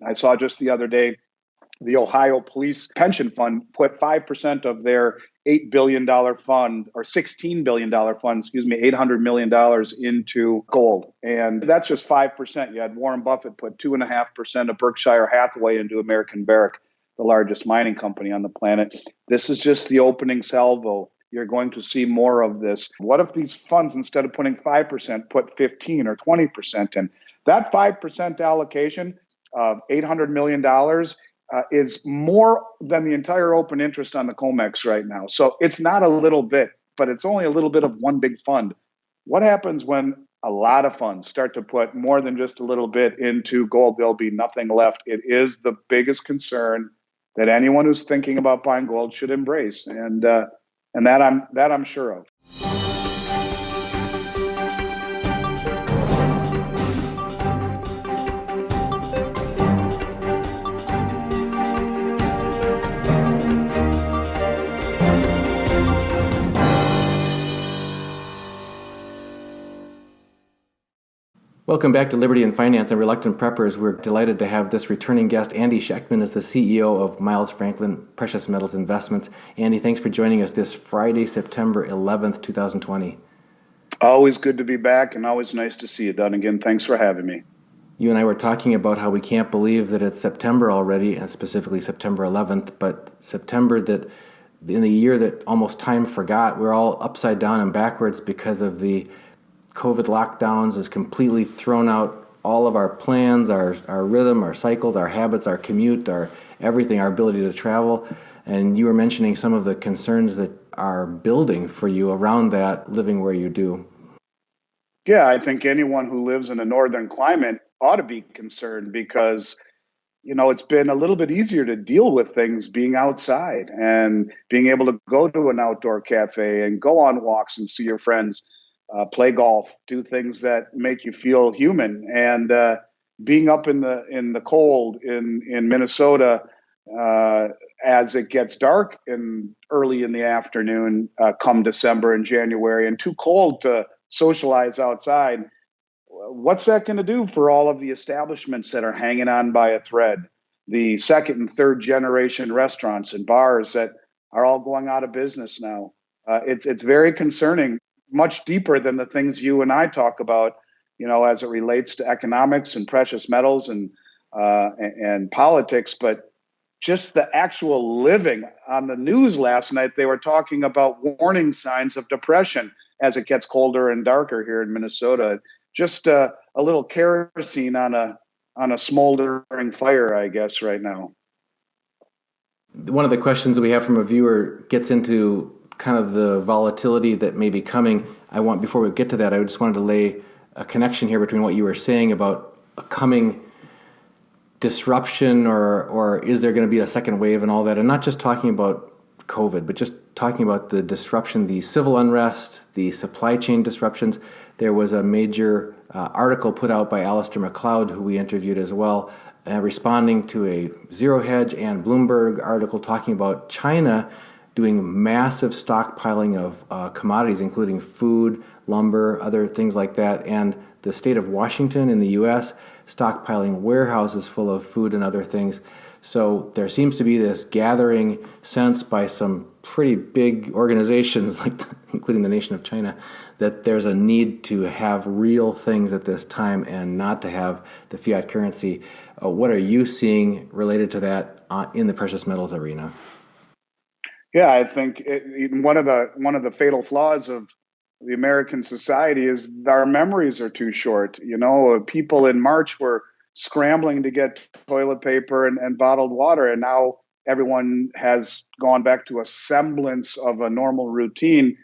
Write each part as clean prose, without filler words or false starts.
I saw just the other day the Ohio Police Pension Fund put 5% of their $8 billion fund, or $16 billion fund, $800 million into gold. And that's just 5%. You had Warren Buffett put 2.5% of Berkshire Hathaway into American Barrick, the largest mining company on the planet. This is just the opening salvo. You're going to see more of this. What if these funds, instead of putting 5%, put 15 or 20% in? That 5% allocation of $800 million is more than the entire open interest on the COMEX right now. So it's not a little bit, but it's only a little bit of one big fund. What happens when a lot of funds start to put more than just a little bit into gold? There'll be nothing left. It is the biggest concern that anyone who's thinking about buying gold should embrace, and that I'm sure of. Welcome back to Liberty and Finance and Reluctant Preppers. We're delighted to have this returning guest. Andy Schectman is the CEO of Miles Franklin Precious Metals Investments. Andy, thanks for joining us this Friday, September 11th, 2020. Always good to be back, and always nice to see you, Dunnigan. Thanks for having me. You and I were talking about how we can't believe that it's September already, and specifically September 11th, but September that in the year that almost time forgot, we're all upside down and backwards because of the COVID lockdowns has completely thrown out all of our plans, our rhythm, our cycles, our habits, our commute, our everything, our ability to travel. And you were mentioning some of the concerns that are building for you around that, living where you do. Yeah, I think anyone who lives in a northern climate ought to be concerned because, it's been a little bit easier to deal with things being outside and being able to go to an outdoor cafe and go on walks and see your friends. Play golf, do things that make you feel human, and being up in the cold in Minnesota as it gets dark early in the afternoon, come December and January, and too cold to socialize outside. What's that going to do for all of the establishments that are hanging on by a thread? The second and third generation restaurants and bars that are all going out of business now. It's very concerning. Much deeper than the things you and I talk about, as it relates to economics and precious metals and politics, but just the actual living. On the news last night, they were talking about warning signs of depression as it gets colder and darker here in Minnesota. Just a little kerosene on a smoldering fire, I guess, right now. One of the questions that we have from a viewer gets into kind of the volatility that may be coming. Before we get to that, I just wanted to lay a connection here between what you were saying about a coming disruption or is there going to be a second wave and all that, and not just talking about COVID, but just talking about the disruption, the civil unrest, the supply chain disruptions. There was a major article put out by Alistair McLeod, who we interviewed as well, responding to a Zero Hedge and Bloomberg article talking about China doing massive stockpiling of commodities, including food, lumber, other things like that, and the state of Washington in the U.S. stockpiling warehouses full of food and other things. So there seems to be this gathering sense by some pretty big organizations, including the nation of China, that there's a need to have real things at this time and not to have the fiat currency. What are you seeing related to that in the precious metals arena? Yeah, I think one of the fatal flaws of the American society is our memories are too short. People in March were scrambling to get toilet paper and bottled water, and now everyone has gone back to a semblance of a normal routine.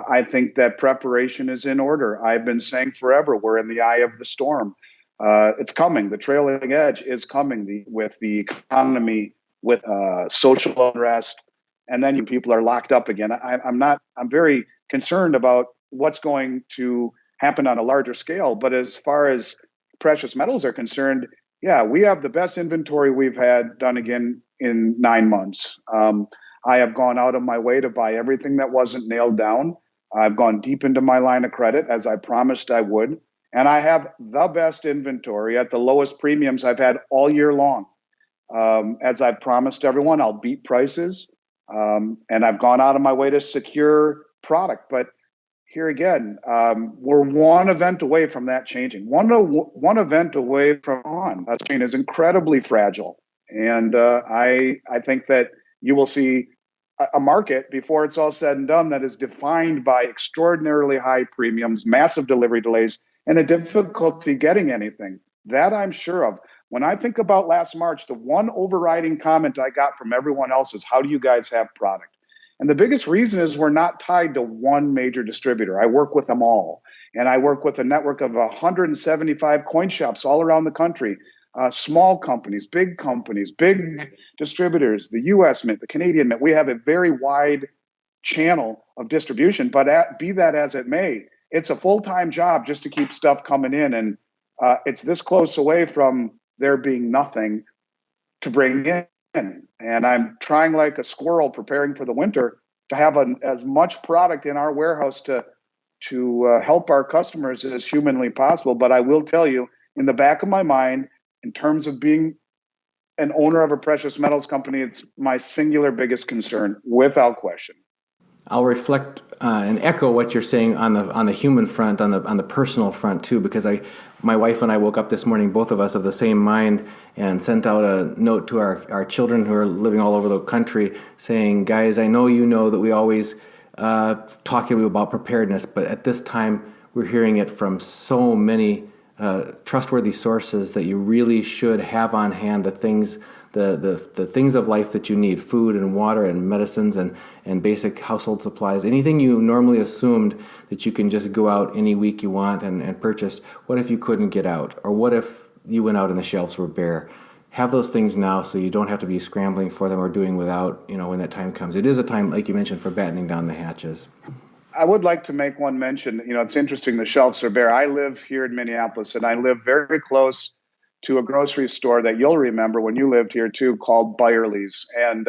I think that preparation is in order. I've been saying forever, we're in the eye of the storm. It's coming. The trailing edge is coming with the economy, with social unrest. And then people are locked up again. I'm very concerned about what's going to happen on a larger scale. But as far as precious metals are concerned, yeah, we have the best inventory we've had done again in 9 months. I have gone out of my way to buy everything that wasn't nailed down. I've gone deep into my line of credit as I promised I would. And I have the best inventory at the lowest premiums I've had all year long. As I've promised everyone, I'll beat prices. And I've gone out of my way to secure product. But here again, we're one event away from that changing. One event away from on. That chain is incredibly fragile. And I think that you will see a market before it's all said and done that is defined by extraordinarily high premiums, massive delivery delays, and a difficulty getting anything. That I'm sure of. When I think about last March, the one overriding comment I got from everyone else is, how do you guys have product? And the biggest reason is we're not tied to one major distributor. I work with them all. And I work with a network of 175 coin shops all around the country. Small companies, big distributors, the U.S. Mint, the Canadian Mint. We have a very wide channel of distribution, but be that as it may, it's a full-time job just to keep stuff coming in. And it's this close away from there being nothing to bring in. And I'm trying like a squirrel preparing for the winter to have as much product in our warehouse to help our customers as humanly possible. But I will tell you, in the back of my mind, in terms of being an owner of a precious metals company, it's my singular biggest concern, without question. I'll reflect and echo what you're saying on the human front, on the personal front too, because my wife and I woke up this morning, both of us of the same mind, and sent out a note to our children who are living all over the country saying, guys, I know you know that we always talk about preparedness, but at this time we're hearing it from so many trustworthy sources that you really should have on hand the things of life that you need: food and water and medicines and basic household supplies. Anything you normally assumed that you can just go out any week you want and purchase. What if you couldn't get out? Or what if you went out and the shelves were bare? Have those things now so you don't have to be scrambling for them or doing without, when that time comes. It is a time, like you mentioned, for battening down the hatches. I would like to make one mention. It's interesting, the shelves are bare. I live here in Minneapolis, and I live very close to a grocery store that you'll remember when you lived here too, called Byerly's. And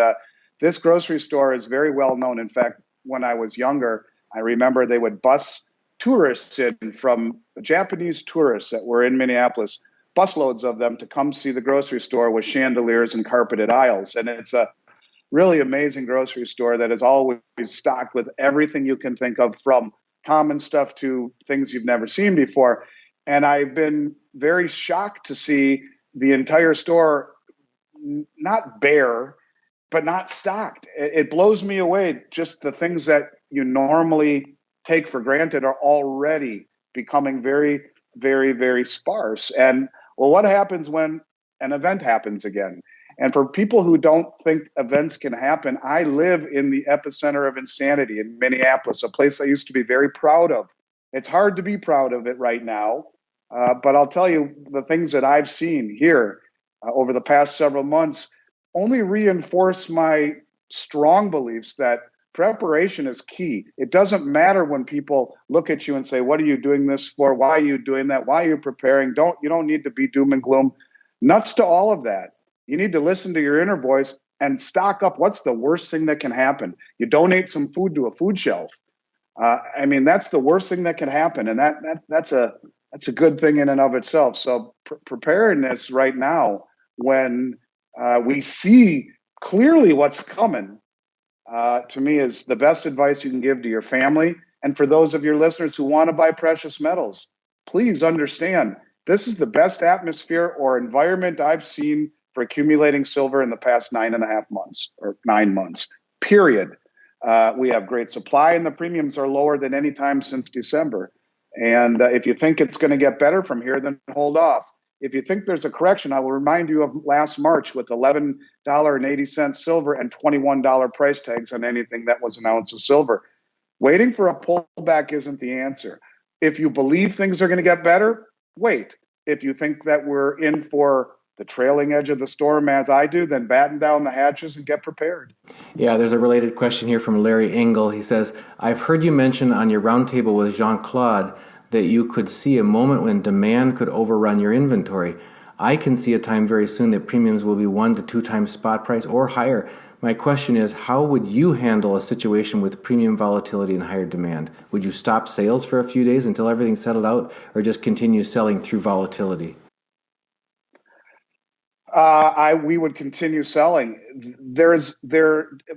this grocery store is very well known. In fact, when I was younger, I remember they would bus tourists in from Japanese tourists that were in Minneapolis, busloads of them, to come see the grocery store with chandeliers and carpeted aisles. And it's a really amazing grocery store that is always stocked with everything you can think of, from common stuff to things you've never seen before. And I've been very shocked to see the entire store not bare, but not stocked. It blows me away. Just the things that you normally take for granted are already becoming very, very, very sparse. And well, what happens when an event happens again? And for people who don't think events can happen, I live in the epicenter of insanity in Minneapolis, a place I used to be very proud of. It's hard to be proud of it right now, but I'll tell you, the things that I've seen here over the past several months only reinforce my strong beliefs that preparation is key. It doesn't matter when people look at you and say, what are you doing this for? Why are you doing that? Why are you preparing? You don't need to be doom and gloom. Nuts to all of that. You need to listen to your inner voice and stock up. What's the worst thing that can happen? You donate some food to a food shelf. That's the worst thing that can happen. And that's a good thing in and of itself. So preparedness right now, when we see clearly what's coming, to me is the best advice you can give to your family. And for those of your listeners who want to buy precious metals, please understand this is the best atmosphere or environment I've seen for accumulating silver in the past 9.5 months or 9 months, period. We have great supply and the premiums are lower than any time since December. And if you think it's going to get better from here, then hold off. If you think there's a correction, I will remind you of last March with $11.80 silver and $21 price tags on anything that was an ounce of silver. Waiting for a pullback isn't the answer. If you believe things are going to get better, wait. If you think that we're in for the trailing edge of the storm, as I do, then batten down the hatches and get prepared. Yeah, there's a related question here from Larry Engel. He says, I've heard you mention on your roundtable with Jean-Claude that you could see a moment when demand could overrun your inventory. I can see a time very soon that premiums will be 1 to 2 times spot price or higher. My question is, how would you handle a situation with premium volatility and higher demand? Would you stop sales for a few days until everything settled out, or just continue selling through volatility? We would continue selling. There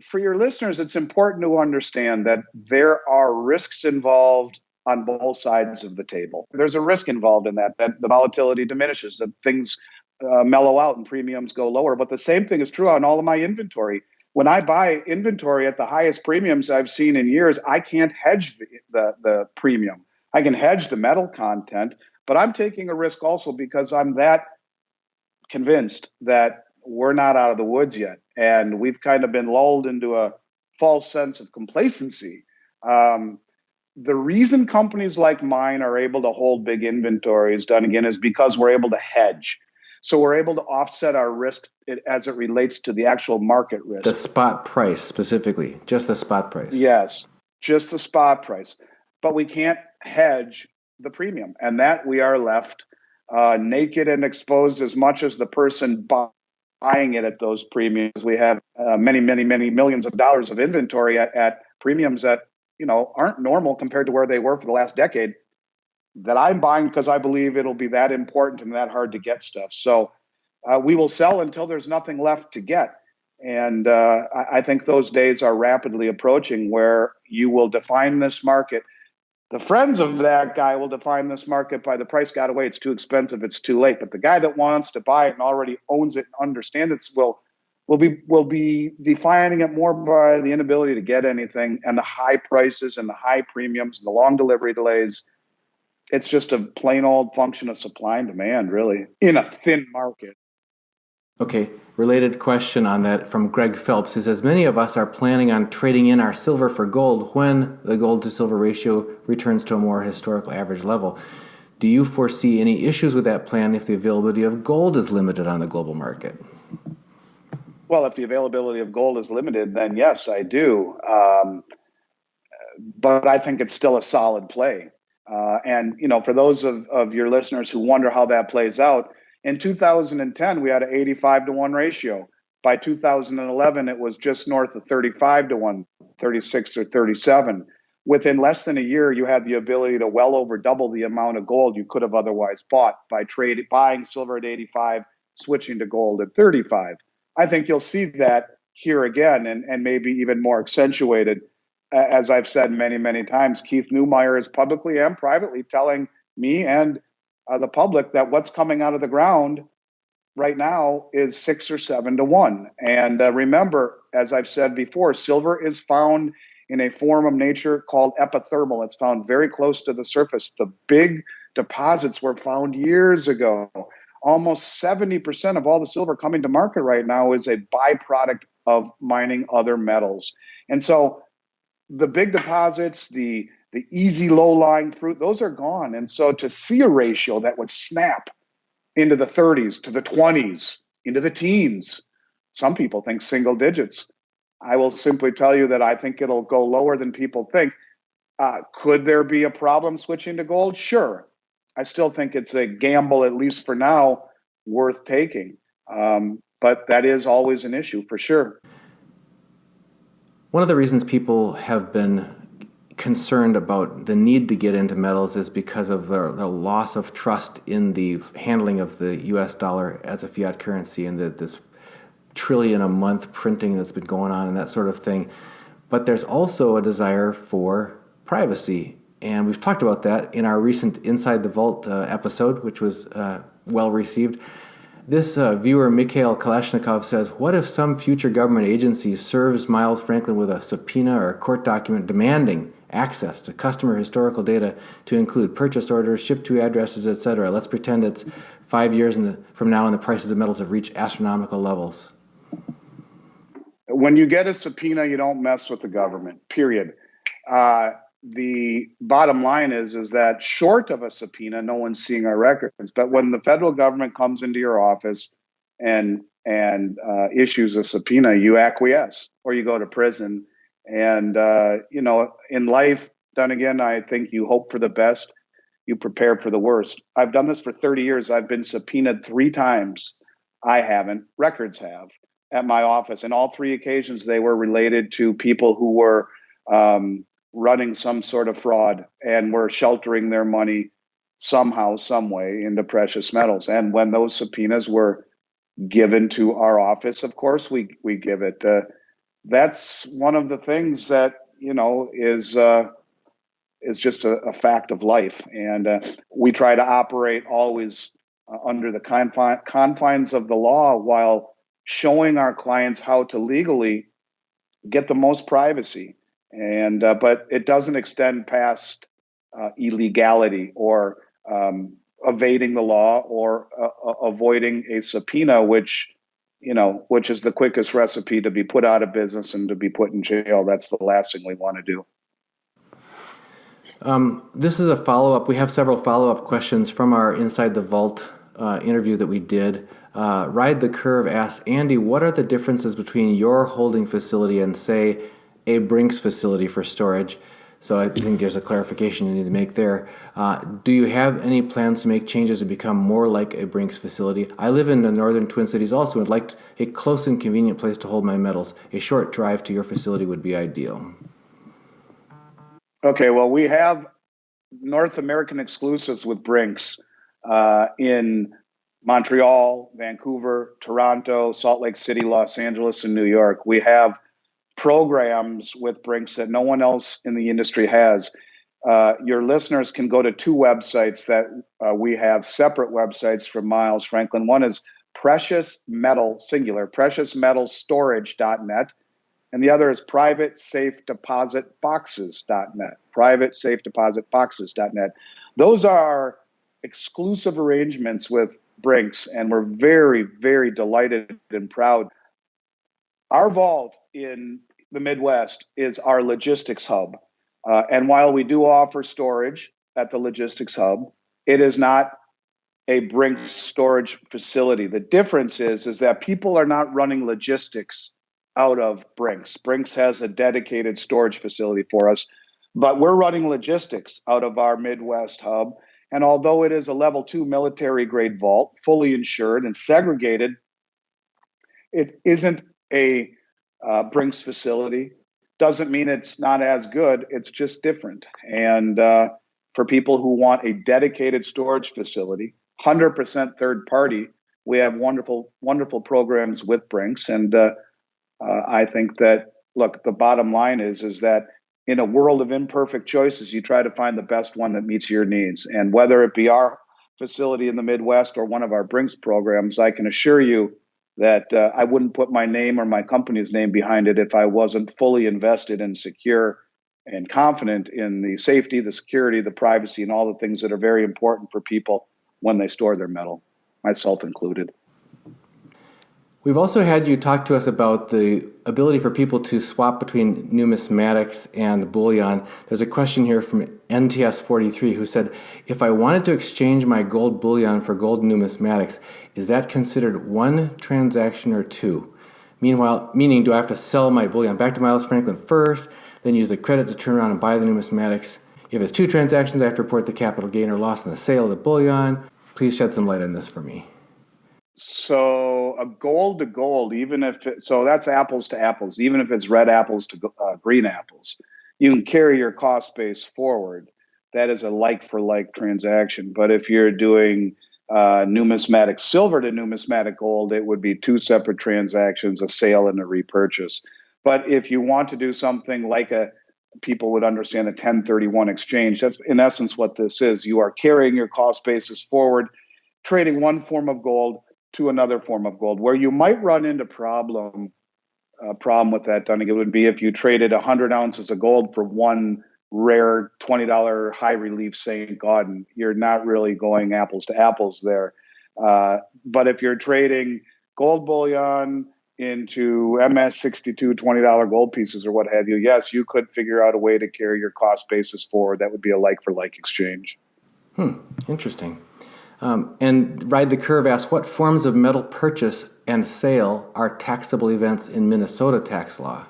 for your listeners. It's important to understand that there are risks involved on both sides of the table. There's a risk involved in that the volatility diminishes, that things mellow out and premiums go lower. But the same thing is true on all of my inventory. When I buy inventory at the highest premiums I've seen in years, I can't hedge the premium. I can hedge the metal content, but I'm taking a risk also because I'm that convinced that we're not out of the woods yet. And we've kind of been lulled into a false sense of complacency. The reason companies like mine are able to hold big inventories, done again, is because we're able to hedge. So we're able to offset our risk as it relates to the actual market The risk. spot price specifically, just the spot price. Yes, just the spot price. But we can't hedge the premium. And that we are left naked and exposed as much as the person buying it at those premiums. We have many, many, many millions of dollars of inventory at premiums that aren't normal compared to where they were for the last decade, that I'm buying because I believe it'll be that important and that hard to get stuff. So we will sell until there's nothing left to get. And I think those days are rapidly approaching where you will define this market. The friends of that guy will define this market by the price got away. It's too expensive. It's too late. But the guy that wants to buy it and already owns it and understands it will be defining it more by the inability to get anything and the high prices and the high premiums and the long delivery delays. It's just a plain old function of supply and demand, really, in a thin market. Okay, related question on that from Greg Phelps. He says, many of us are planning on trading in our silver for gold when the gold to silver ratio returns to a more historical average level. Do you foresee any issues with that plan if the availability of gold is limited on the global market? Well, if the availability of gold is limited, then yes, I do. But I think it's still a solid play. And for those of your listeners who wonder how that plays out, in 2010, we had an 85 to 1 ratio. By 2011, it was just north of 35 to 1, 36 or 37. Within less than a year, you had the ability to well over double the amount of gold you could have otherwise bought by buying silver at 85, switching to gold at 35. I think you'll see that here again, and maybe even more accentuated. As I've said many, many times, Keith Neumeyer is publicly and privately telling me and the public that what's coming out of the ground right now is 6 or 7 to 1. And remember, as I've said before, silver is found in a form of nature called epithermal. It's found very close to the surface. The big deposits were found years ago. Almost 70% of all the silver coming to market right now is a byproduct of mining other metals. And so the big deposits, the easy low-lying fruit, those are gone. And so to see a ratio that would snap into the 30s, to the 20s, into the teens, some people think single digits. I will simply tell you that I think it'll go lower than people think. Could there be a problem switching to gold? Sure. I still think it's a gamble, at least for now, worth taking. But that is always an issue for sure. One of the reasons people have been concerned about the need to get into metals is because of the loss of trust in the handling of the U.S. dollar as a fiat currency and this trillion a month printing that's been going on and that sort of thing. But there's also a desire for privacy. And we've talked about that in our recent Inside the Vault episode, which was well received. This viewer, Mikhail Kalashnikov, says, what if some future government agency serves Miles Franklin with a subpoena or a court document demanding access to customer historical data to include purchase orders, ship-to addresses, etc.? Let's pretend it's 5 years from now and the prices of metals have reached astronomical levels. When you get a subpoena, you don't mess with the government, period. The bottom line is that short of a subpoena, no one's seeing our records. But when the federal government comes into your office and issues a subpoena, you acquiesce or you go to prison. And, in life, then again, I think you hope for the best. You prepare for the worst. I've done this for 30 years. I've been subpoenaed 3 times. I haven't. Records have. at my office. And all three occasions, they were related to people who were running some sort of fraud and were sheltering their money somehow, some way into precious metals. And when those subpoenas were given to our office, of course, we give it. That's one of the things that is just a fact of life, and we try to operate always under the confines of the law while showing our clients how to legally get the most privacy. And but it doesn't extend past illegality or evading the law or avoiding a subpoena, which is the quickest recipe to be put out of business and to be put in jail. That's the last thing we want to do. This is a follow-up. We have several follow-up questions from our Inside the Vault interview that we did. Ride the Curve asks, Andy, what are the differences between your holding facility and, say, a Brinks facility for storage? So I think there's a clarification you need to make there. Do you have any plans to make changes to become more like a Brinks facility? I live in the northern Twin Cities also and would like a close and convenient place to hold my metals. A short drive to your facility would be ideal. Okay, well, we have North American exclusives with Brinks in Montreal, Vancouver, Toronto, Salt Lake City, Los Angeles, and New York. We have programs with Brinks that no one else in the industry has. Your listeners can go to two websites that we have, separate websites from Miles Franklin. One is Precious Metal, singular, preciousmetalstorage.net. And the other is privatesafedepositboxes.net, privatesafedepositboxes.net. Those are exclusive arrangements with Brinks, and we're very, very delighted and proud. Our vault in the Midwest is our logistics hub. And while we do offer storage at the logistics hub, it is not a Brinks storage facility. The difference is that people are not running logistics out of Brinks. Brinks has a dedicated storage facility for us, but we're running logistics out of our Midwest hub. And although it is a level 2 military grade vault, fully insured and segregated, it isn't a Brinks facility. Doesn't mean it's not as good. It's just different. And for people who want a dedicated storage facility, 100% third party, we have wonderful, wonderful programs with Brinks. And I think that, look, the bottom line is that in a world of imperfect choices, you try to find the best one that meets your needs. And whether it be our facility in the Midwest or one of our Brinks programs, I can assure you that I wouldn't put my name or my company's name behind it if I wasn't fully invested and secure and confident in the safety, the security, the privacy, and all the things that are very important for people when they store their metal, myself included. We've also had you talk to us about the ability for people to swap between numismatics and bullion. There's a question here from NTS43 who said, if I wanted to exchange my gold bullion for gold numismatics, is that considered one transaction or two? Meaning, do I have to sell my bullion back to Miles Franklin first, then use the credit to turn around and buy the numismatics? If it's two transactions, I have to report the capital gain or loss in the sale of the bullion. Please shed some light on this for me. So a gold to gold, so that's apples to apples, even if it's red apples to green apples, you can carry your cost base forward. That is a like for like transaction. But if you're doing numismatic silver to numismatic gold, it would be two separate transactions, a sale and a repurchase. But if you want to do something like people would understand a 1031 exchange, that's in essence what this is. You are carrying your cost basis forward, trading one form of gold to another form of gold. Where you might run into problem with that, Dunning, it would be if you traded 100 ounces of gold for one rare $20 high relief St. Gaudens. You're not really going apples to apples there. But if you're trading gold bullion into MS62 $20 gold pieces or what have you, yes, you could figure out a way to carry your cost basis forward. That would be a like for like exchange. Interesting. And Ride the Curve asks, what forms of metal purchase and sale are taxable events in Minnesota tax law?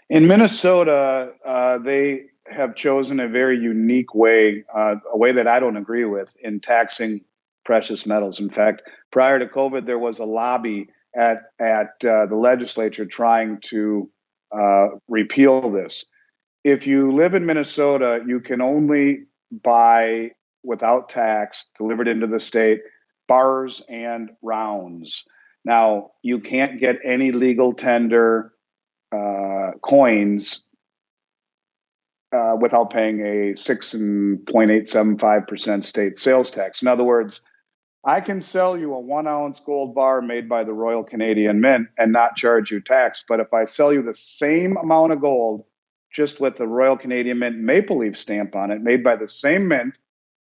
In Minnesota, they have chosen a very unique way, a way that I don't agree with, in taxing precious metals. In fact, prior to COVID, there was a lobby at the legislature trying to repeal this. If you live in Minnesota, you can only buy without tax delivered into the state bars and rounds. Now, you can't get any legal tender coins without paying a 6.875% state sales tax. In other words, I can sell you a 1 ounce gold bar made by the Royal Canadian Mint and not charge you tax. But if I sell you the same amount of gold, just with the Royal Canadian Mint maple leaf stamp on it, made by the same mint,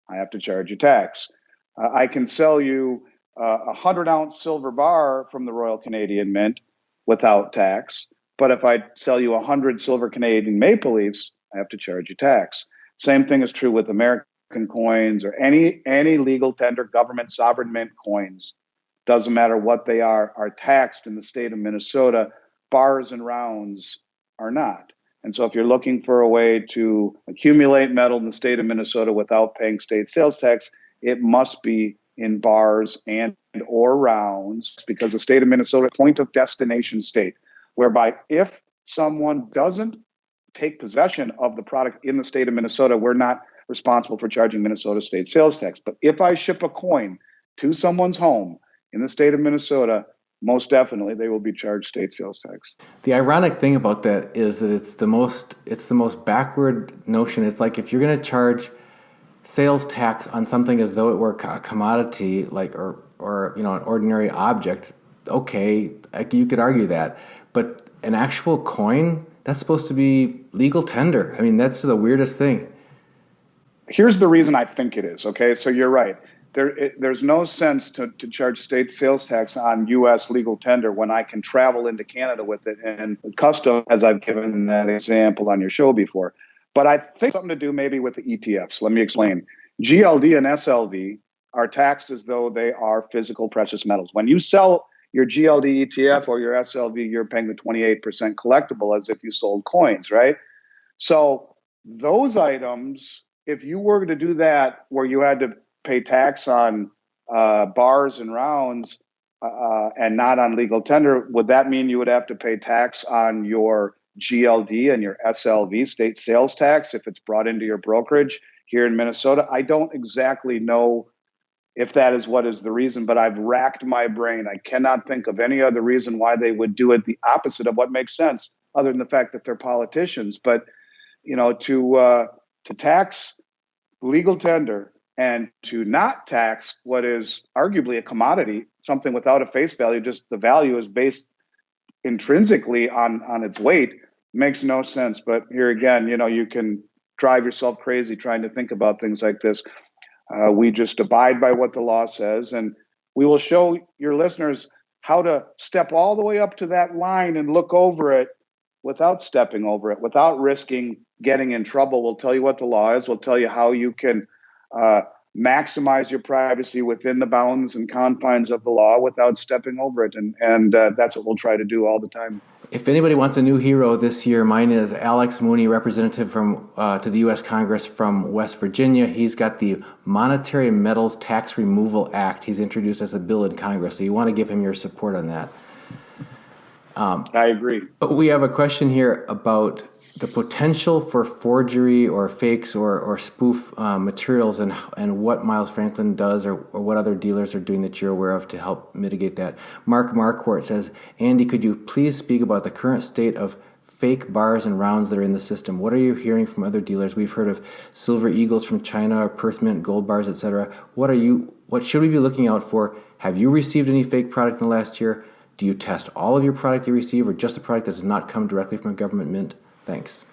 I have to charge you tax. I can sell you a 100 ounce silver bar from the Royal Canadian Mint without tax. But if I sell you 100 silver Canadian maple leafs, I have to charge you tax. Same thing is true with American coins or any legal tender government sovereign mint coins. Doesn't matter what they are taxed in the state of Minnesota. Bars and rounds are not. And so if you're looking for a way to accumulate metal in the state of Minnesota without paying state sales tax, it must be in bars and or rounds, because the state of Minnesota is a point of destination state, whereby if someone doesn't take possession of the product in the state of Minnesota, we're not responsible for charging Minnesota state sales tax. But if I ship a coin to someone's home in the state of Minnesota, most definitely they will be charged state sales tax. The ironic thing about that is that it's the most backward notion. It's like if you're going to charge sales tax on something as though it were a commodity, like or an ordinary object, okay, you could argue that. But an actual coin, that's supposed to be legal tender. I mean, that's the weirdest thing. Here's the reason I think it is, okay? So you're right. There's no sense to charge state sales tax on U.S. legal tender when I can travel into Canada with it and custom, as I've given that example on your show before. But I think something to do maybe with the ETFs. Let me explain. GLD and SLV are taxed as though they are physical precious metals. When you sell your GLD ETF or your SLV, you're paying the 28% collectible as if you sold coins, right? So those items, if you were to do that where you had to pay tax on bars and rounds and not on legal tender, would that mean you would have to pay tax on your GLD and your SLV state sales tax if it's brought into your brokerage here in Minnesota? I don't exactly know if that is what is the reason, but I've racked my brain. I cannot think of any other reason why they would do it the opposite of what makes sense, other than the fact that they're politicians. But to tax legal tender and to not tax what is arguably a commodity, something without a face value, just the value is based intrinsically on its weight, makes no sense. But here again, you can drive yourself crazy trying to think about things like this. We just abide by what the law says, and we will show your listeners how to step all the way up to that line and look over it without stepping over it, without risking getting in trouble. We'll tell you what the law is. We'll tell you how you can maximize your privacy within the bounds and confines of the law without stepping over it. And that's what we'll try to do all the time. If anybody wants a new hero this year, mine is Alex Mooney, representative to the U.S. Congress from West Virginia. He's got the Monetary Metals Tax Removal Act he's introduced as a bill in Congress. So you want to give him your support on that. I agree. We have a question here about the potential for forgery or fakes or spoof materials and what Miles Franklin does or what other dealers are doing that you're aware of to help mitigate that. Mark Marquardt says, Andy, could you please speak about the current state of fake bars and rounds that are in the system? What are you hearing from other dealers? We've heard of Silver Eagles from China, or Perth Mint gold bars, etc. What should we be looking out for? Have you received any fake product in the last year? Do you test all of your product you receive or just a product that does not come directly from a government mint? Thanks.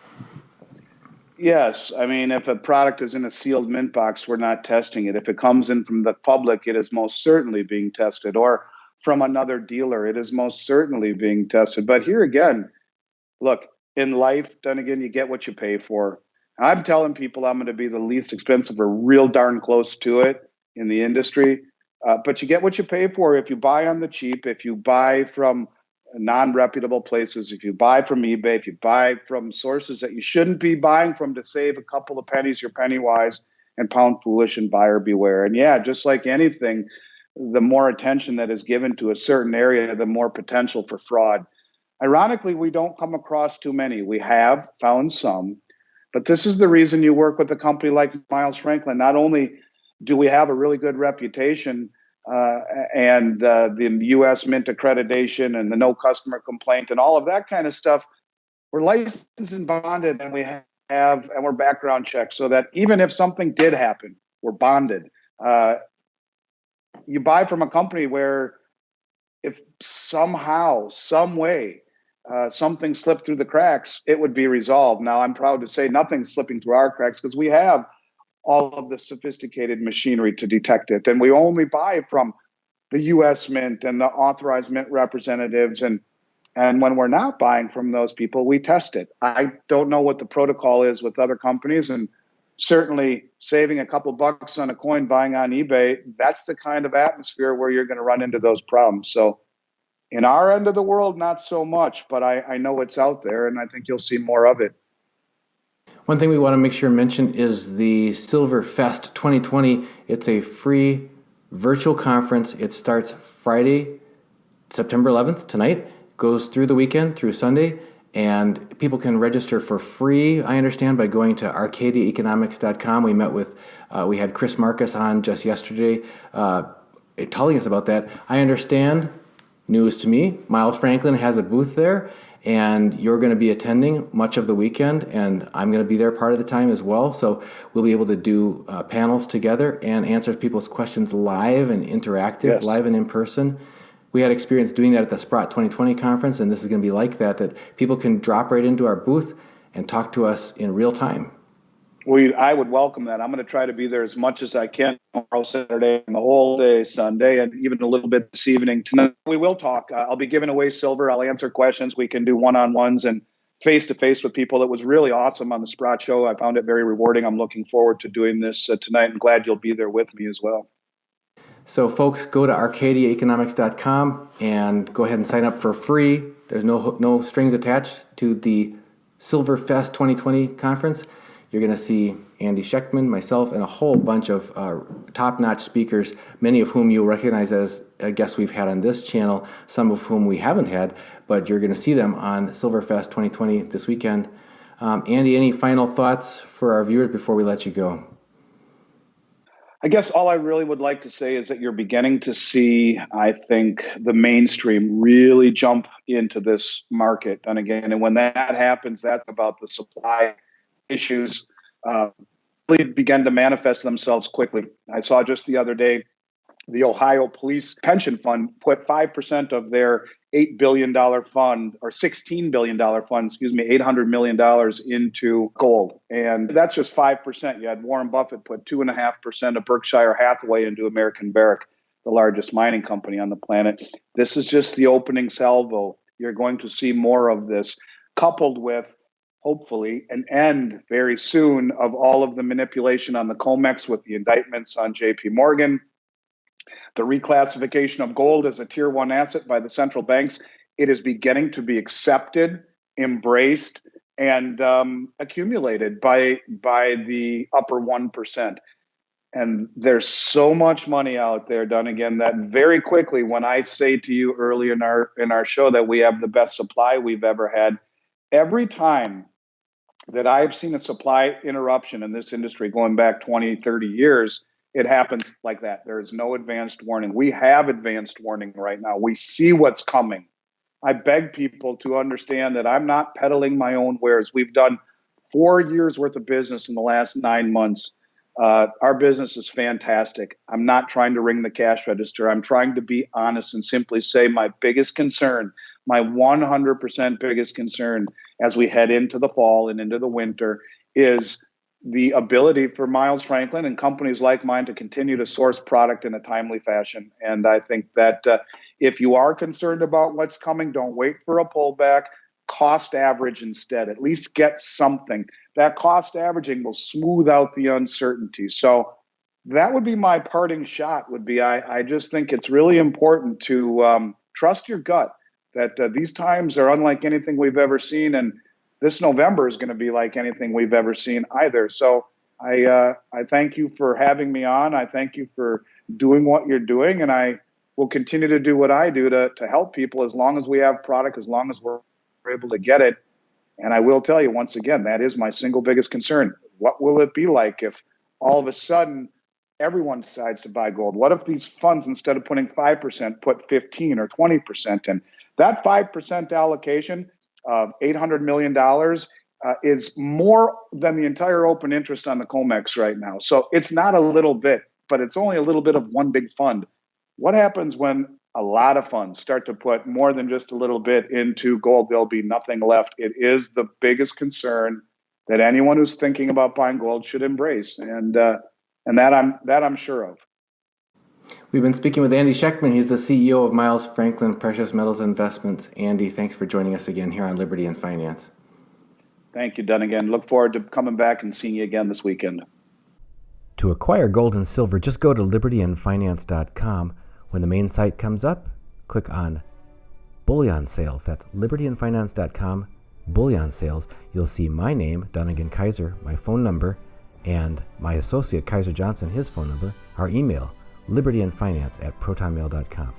Yes. I mean, if a product is in a sealed mint box, we're not testing it. If it comes in from the public, it is most certainly being tested. Or from another dealer, it is most certainly being tested. But here again, look, in life, then again, you get what you pay for. I'm telling people I'm going to be the least expensive or real darn close to it in the industry. But you get what you pay for. If you buy on the cheap, if you buy from non-reputable places, if you buy from eBay, if you buy from sources that you shouldn't be buying from to save a couple of pennies, you're penny wise and pound foolish and buyer beware. And yeah, just like anything, the more attention that is given to a certain area, the more potential for fraud. Ironically, we don't come across too many. We have found some, but this is the reason you work with a company like Miles Franklin. Not only do we have a really good reputation and the U.S. Mint accreditation and the no customer complaint and all of that kind of stuff, we're licensed and bonded, and and we're background checked so that even if something did happen, we're bonded. Uh, you buy from a company where if somehow, some way, something slipped through the cracks, it would be resolved. Now, I'm proud to say nothing's slipping through our cracks because we have all of the sophisticated machinery to detect it. And we only buy from the U.S. Mint and the authorized mint representatives. And when we're not buying from those people, we test it. I don't know what the protocol is with other companies. And certainly saving a couple bucks on a coin buying on eBay, that's the kind of atmosphere where you're going to run into those problems. So in our end of the world, not so much, but I know it's out there, and I think you'll see more of it. One thing we want to make sure to mention is the Silver Fest 2020. It's a free virtual conference. It starts Friday, September 11th, tonight, goes through the weekend, through Sunday, and people can register for free, I understand, by going to arcadiaeconomics.com. We had Chris Marcus on just yesterday telling us about that. I understand, news to me, Miles Franklin has a booth there, and you're going to be attending much of the weekend, and I'm going to be there part of the time as well. So we'll be able to do panels together and answer people's questions live and interactive, Yes. live and in person. We had experience doing that at the Sprott 2020 conference, and this is going to be like that people can drop right into our booth and talk to us in real time. I would welcome that. I'm going to try to be there as much as I can tomorrow, Saturday, and the whole day Sunday, and even a little bit this evening. Tonight, we will talk. I'll be giving away silver. I'll answer questions. We can do one-on-ones and face-to-face with people. It was really awesome on the Sprott show. I found it very rewarding. I'm looking forward to doing this tonight, and glad you'll be there with me as well. So folks, go to arcadiaeconomics.com and go ahead and sign up for free. There's no strings attached to the Silver Fest 2020 conference. You're going to see Andy Schectman, myself, and a whole bunch of top-notch speakers, many of whom you'll recognize as guests we've had on this channel, some of whom we haven't had, but you're going to see them on Silver Fest 2020 this weekend. Andy, any final thoughts for our viewers before we let you go? I guess all I really would like to say is that you're beginning to see, I think, the mainstream really jump into this market. And when that happens, that's about the supply issues really begin to manifest themselves quickly. I saw just the other day, the Ohio Police Pension Fund put 5% of their $8 billion fund, or $16 billion fund, $800 million into gold. And that's just 5%. You had Warren Buffett put 2.5% of Berkshire Hathaway into American Barrick, the largest mining company on the planet. This is just the opening salvo. You're going to see more of this, coupled with, hopefully, an end very soon of all of the manipulation on the COMEX with the indictments on JP Morgan, the reclassification of gold as a tier one asset by the central banks. It is beginning to be accepted, embraced, and accumulated by the upper 1%. And there's so much money out there, Dunnigan, that very quickly, when I say to you early in our show that we have the best supply we've ever had, every time that I've seen a supply interruption in this industry going back 20, 30 years, it happens like that. There is no advanced warning. We have advanced warning right now. We see what's coming. I beg people to understand that I'm not peddling my own wares. We've done 4 years worth of business in the last 9 months. Our business is fantastic. I'm not trying to ring the cash register. I'm trying to be honest and simply say my biggest concern, my 100% biggest concern as we head into the fall and into the winter is the ability for Miles Franklin and companies like mine to continue to source product in a timely fashion. And I think that if you are concerned about what's coming, don't wait for a pullback. Cost average instead. At least get something. That cost averaging will smooth out the uncertainty. So that would be my parting shot. I just think it's really important to trust your gut. That these times are unlike anything we've ever seen, and this November is going to be like anything we've ever seen either. So I thank you for having me on. I thank you for doing what you're doing. And I will continue to do what I do to help people as long as we have product, as long as we're able to get it. And I will tell you once again, that is my single biggest concern. What will it be like if all of a sudden everyone decides to buy gold? What if these funds, instead of putting 5%, put 15 or 20%? And that 5% allocation of $800 million is more than the entire open interest on the COMEX right now. So it's not a little bit, but it's only a little bit of one big fund. What happens when a lot of funds start to put more than just a little bit into gold? There'll be nothing left. It is the biggest concern that anyone who's thinking about buying gold should embrace, and that I'm sure of. We've been speaking with Andy Schectman. He's the CEO of Miles Franklin Precious Metals Investments. Andy, thanks for joining us again here on Liberty and Finance. Thank you, Dunnigan. Look forward to coming back and seeing you again this weekend. To acquire gold and silver, just go to libertyandfinance.com. When the main site comes up, click on Bullion Sales. That's libertyandfinance.com, Bullion Sales. You'll see my name, Dunnigan Kaiser, my phone number, and my associate, Kaiser Johnson, his phone number, our email, libertyandfinance@protonmail.com.